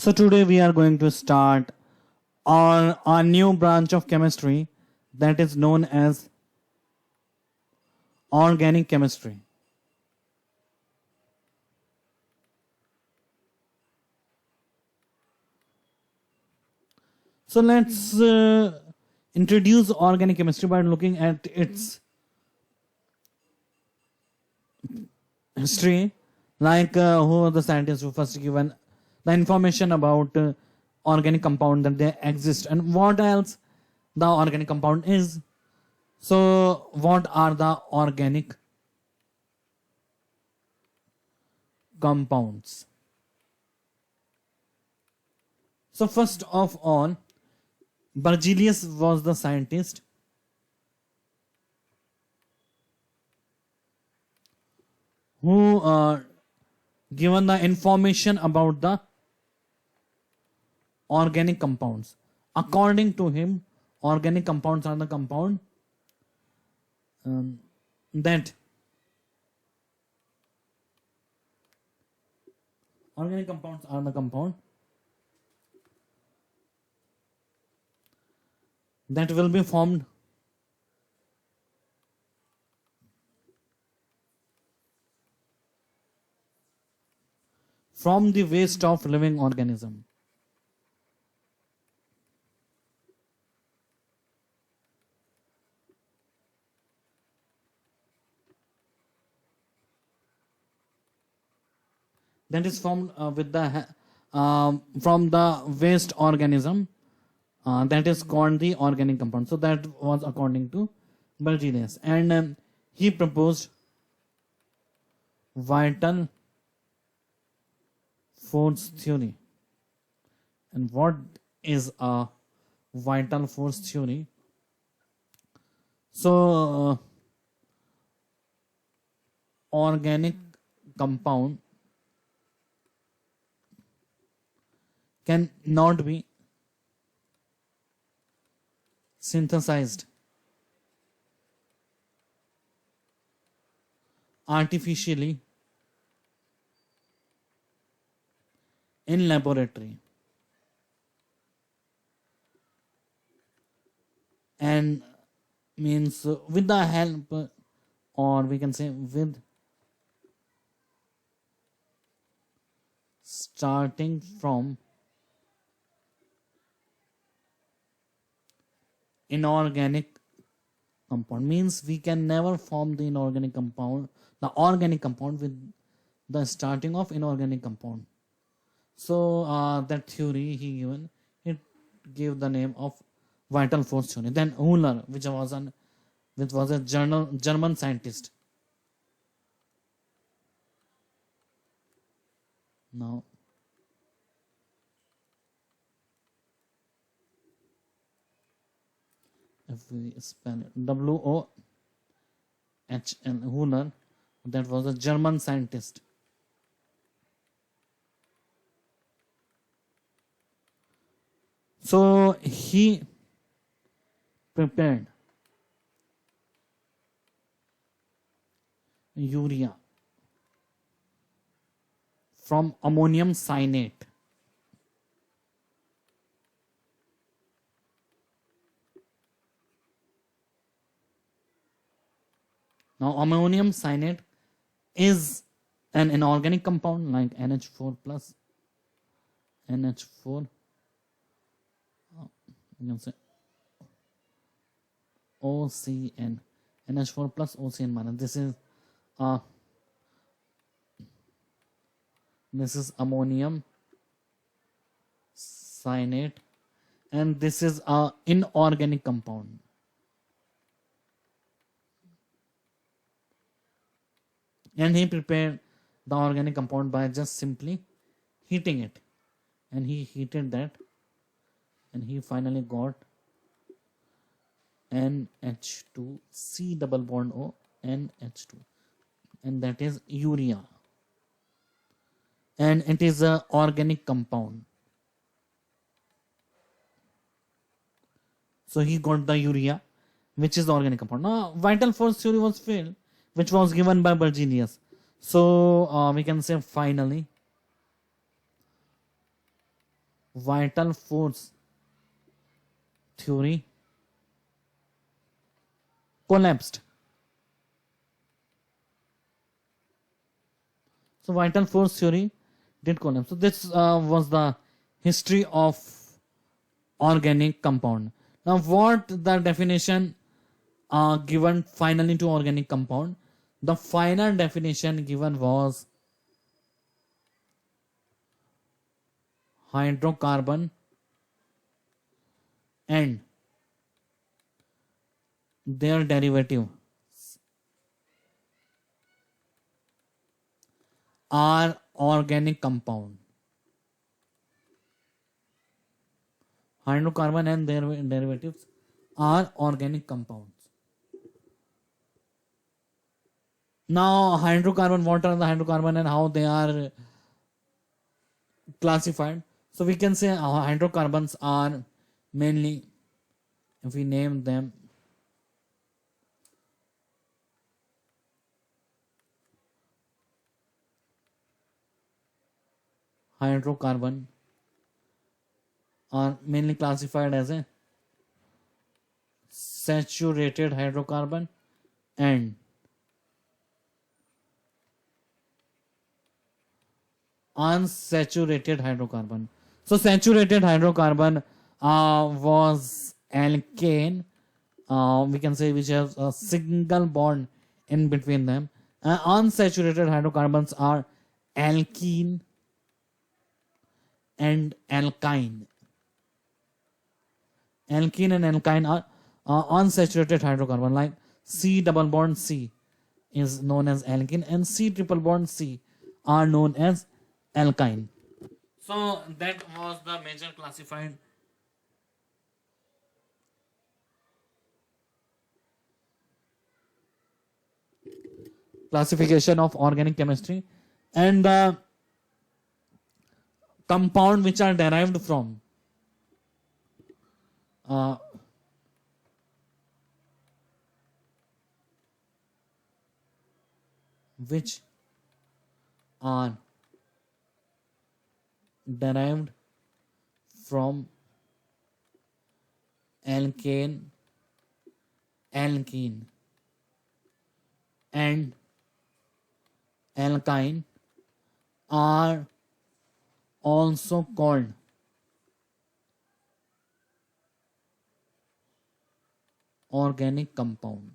So today we are going to start on a new branch of chemistry that is known as organic chemistry. So let's introduce organic chemistry by looking at its history, like who are the scientists who first given the information about organic compound that they exist and what else the organic compound is. So what are the organic compounds? So first of all, Berzelius was the scientist who given the information about the organic compounds. According to him, organic compounds are the compound that organic compounds are the compound that will be formed from the waste of living organism. That is formed with the from the waste organism. That is called the organic compound. So that was according to Berzelius, and he proposed vital force theory. And what is a vital force theory? So organic compound cannot be synthesized artificially in laboratory, and means with the help, or we can say with starting from inorganic compound. Means we can never form the organic compound with the starting of inorganic compound. So that theory he given, it gave the name of vital force theory. Then Euler, which was a German scientist. Now if we spell it WOHL, Euler, that was a German scientist. So he prepared urea from ammonium cyanate. Now ammonium cyanate is an inorganic compound like NH4 plus NH4, you can say OCN, NH4 plus OCN minus. This is ammonium cyanate, and this is a inorganic compound. And he prepared the organic compound by just simply heating it, and he heated that, and he finally got NH2 C double bond O NH2, and that is urea, and it is a organic compound. So he got the urea, which is the organic compound. Now vital force theory was failed, which was given by Berzelius. So we can say finally vital force theory collapsed. So vital force theory did collapse. So this was the history of organic compound. Now what the definition given finally to organic compound? The final definition given was hydrocarbon and their derivative are organic compound. Hydrocarbon and their derivatives are organic compounds. Now hydrocarbon, what are the hydrocarbon and how they are classified? So we can say hydrocarbons are mainly, if we name them, hydrocarbon are mainly classified as a saturated hydrocarbon and unsaturated hydrocarbon. So saturated hydrocarbon was alkane, we can say, which has a single bond in between them. Unsaturated hydrocarbons are alkene and alkyne. Alkene and alkyne are unsaturated hydrocarbon, like C double bond C is known as alkene and C triple bond C are known as alkyne. So that was the major classified classification of organic chemistry, and the compound which are derived from which are derived from alkane, alkene and alkyne are also called organic compound.